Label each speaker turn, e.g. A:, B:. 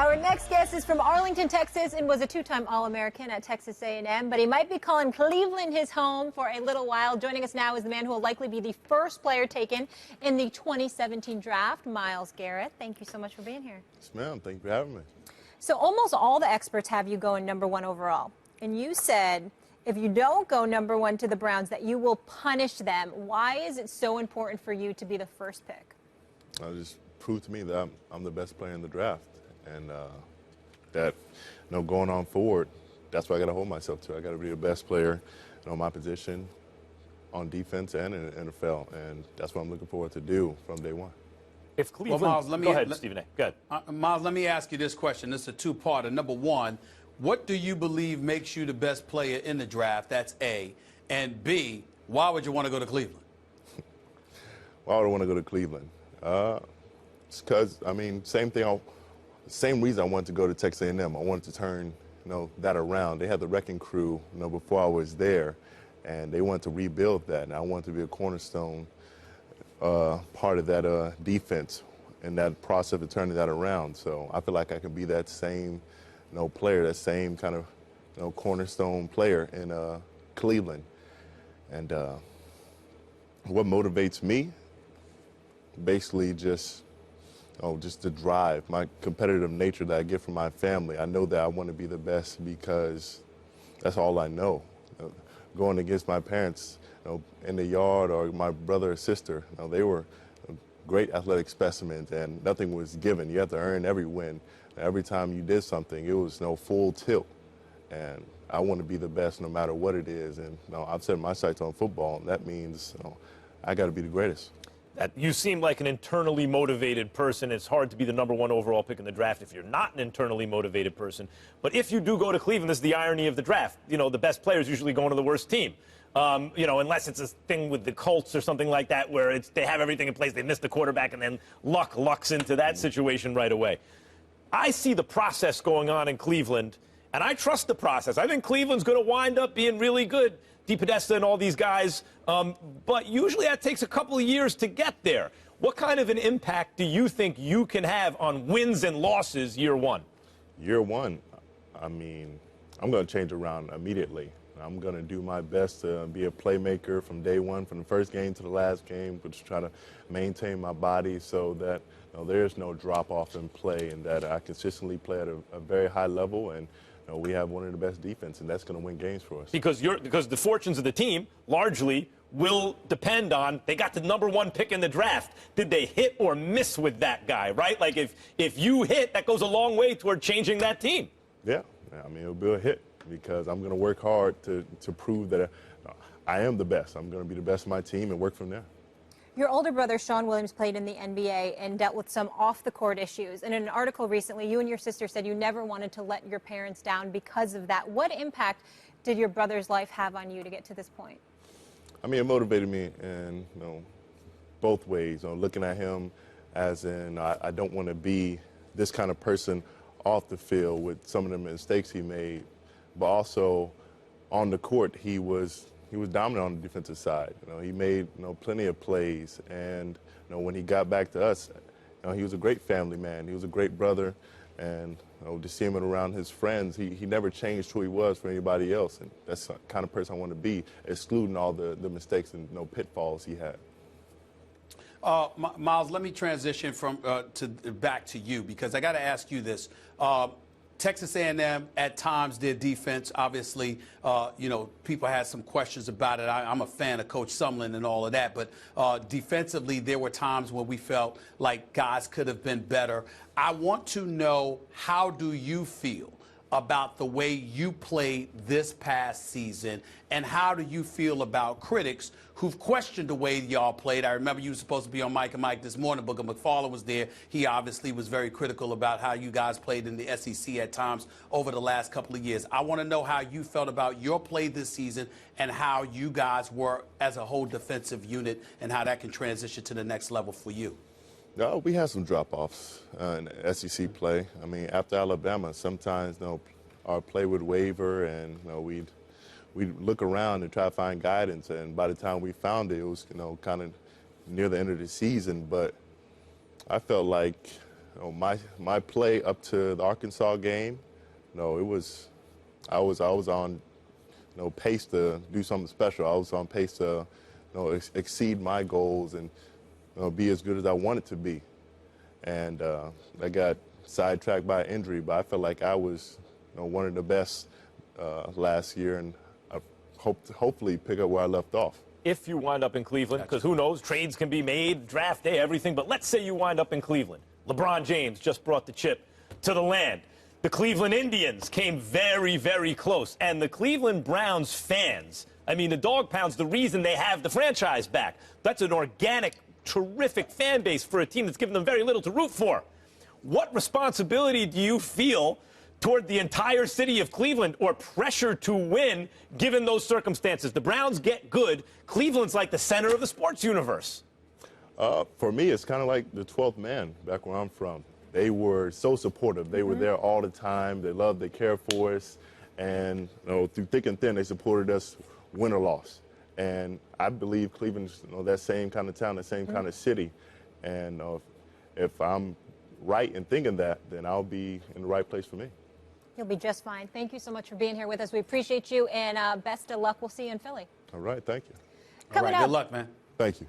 A: Our next guest is from Arlington, Texas, and was a two-time All-American at Texas A&M, but he might be calling Cleveland his home for a little while. Joining us now is the man who will likely be the first player taken in the 2017 draft, Myles Garrett. Thank you so much for being here.
B: Yes, ma'am. Thank you for having me.
A: So almost all the experts have you going #1 overall, and you said if you don't go #1 to the Browns that you will punish them. Why is it so important for you to be the first pick?
B: Just prove to me that I'm the best player in the draft, and that going on forward, that's what I got to hold myself to. I got to be the best player on my position, on defense and in the NFL, and that's what I'm looking forward to do from day one.
C: If Cleveland,
D: well, Myles,
C: go ahead, Stephen A. Go ahead.
D: Myles, let me ask you this question. This is a two-parter. Number one, what do you believe makes you the best player in the draft? That's A. And B, why would you want to go to Cleveland?
B: Why would I want to go to Cleveland? It's because, same reason I wanted to go to Texas A&M. I wanted to turn, that around. They had the wrecking crew, before I was there, and they wanted to rebuild that, and I wanted to be a cornerstone part of that defense and that process of turning that around. So I feel like I can be that same, player, that same kind of, cornerstone player in Cleveland. And what motivates me, basically just the drive, my competitive nature that I get from my family. I know that I want to be the best because that's all I know. Going against my parents, in the yard, or my brother or sister, they were great athletic specimens, and nothing was given. You have to earn every win. Every time you did something, it was full tilt. And I want to be the best no matter what it is. And I've set my sights on football, and that means I got to be the greatest.
C: You seem like an internally motivated person. It's hard to be the #1 overall pick in the draft if you're not an internally motivated person. But if you do go to Cleveland, this is the irony of the draft. The best players usually go to the worst team. Unless it's a thing with the Colts or something like that where they have everything in place, they miss the quarterback, and then lucks into that situation right away. I see the process going on in Cleveland, and I trust the process. I think Cleveland's going to wind up being really good. DePodesta and all these guys, but usually that takes a couple of years to get there. What kind of an impact do you think you can have on wins and losses year one?
B: Year one, I'm going to change around immediately. I'm going to do my best to be a playmaker from day one, from the first game to the last game, but just try to maintain my body so that there's no drop-off in play, and that I consistently play at a very high level, and we have one of the best defense, and that's going to win games for us.
C: Because the fortunes of the team largely will depend on, they got the #1 pick in the draft. Did they hit or miss with that guy, right? Like if you hit, that goes a long way toward changing that team.
B: Yeah, it'll be a hit because I'm going to work hard to prove that I am the best. I'm going to be the best of my team and work from there.
A: Your older brother, Sean Williams, played in the NBA and dealt with some off-the-court issues. And in an article recently, you and your sister said you never wanted to let your parents down because of that. What impact did your brother's life have on you to get to this point?
B: It motivated me in both ways. Looking at him as in I don't want to be this kind of person off the field with some of the mistakes he made, but also on the court he was dominant on the defensive side. He made plenty of plays, and when he got back to us, he was a great family man. He was a great brother, and to see him around his friends, he never changed who he was for anybody else, and that's the kind of person I want to be, excluding all the mistakes and pitfalls he had.
D: Myles, let me transition back to you, because I got to ask you this. Texas A&M at times, their defense, obviously, people had some questions about it. I'm a fan of Coach Sumlin and all of that, but defensively, there were times where we felt like guys could have been better. I want to know, how do you feel about the way you played this past season, and how do you feel about critics who've questioned the way y'all played? I remember you were supposed to be on Mike and Mike this morning. Booker McFarland was there. He obviously was very critical about how you guys played in the SEC at times over the last couple of years. I want to know how you felt about your play this season and how you guys were as a whole defensive unit, and how that can transition to the next level for you.
B: No, we had some drop-offs in SEC play. After Alabama, sometimes our play would waver, and we'd look around and try to find guidance. And by the time we found it, it was kind of near the end of the season. But I felt like my play up to the Arkansas game, it was I was on pace to do something special. I was on pace to exceed my goals and be as good as I wanted to be. And I got sidetracked by injury, but I felt like I was one of the best last year, and I hope to hopefully pick up where I left off.
C: If you wind up in Cleveland, because who knows, trades can be made, draft day, everything, but let's say you wind up in Cleveland. LeBron James just brought the chip to the land. The Cleveland Indians came very, very close. And the Cleveland Browns fans, I mean, the dog pound's the reason they have the franchise back. That's an organic, terrific fan base for a team that's given them very little to root for. What responsibility do you feel toward the entire city of Cleveland, or pressure to win given those circumstances? The Browns get good. Cleveland's like the center of the sports universe.
B: For me, it's kind of like the 12th man back where I'm from. They were so supportive. They were there all the time. They loved, they cared for us. And through thick and thin, they supported us, win or loss. And I believe Cleveland's that same kind of town, that same kind of city. And if I'm right in thinking that, then I'll be in the right place for me.
A: You'll be just fine. Thank you so much for being here with us. We appreciate you, and best of luck. We'll see you in Philly.
B: All right, thank you.
A: Coming
D: all right,
A: up.
D: good luck, man.
B: Thank you.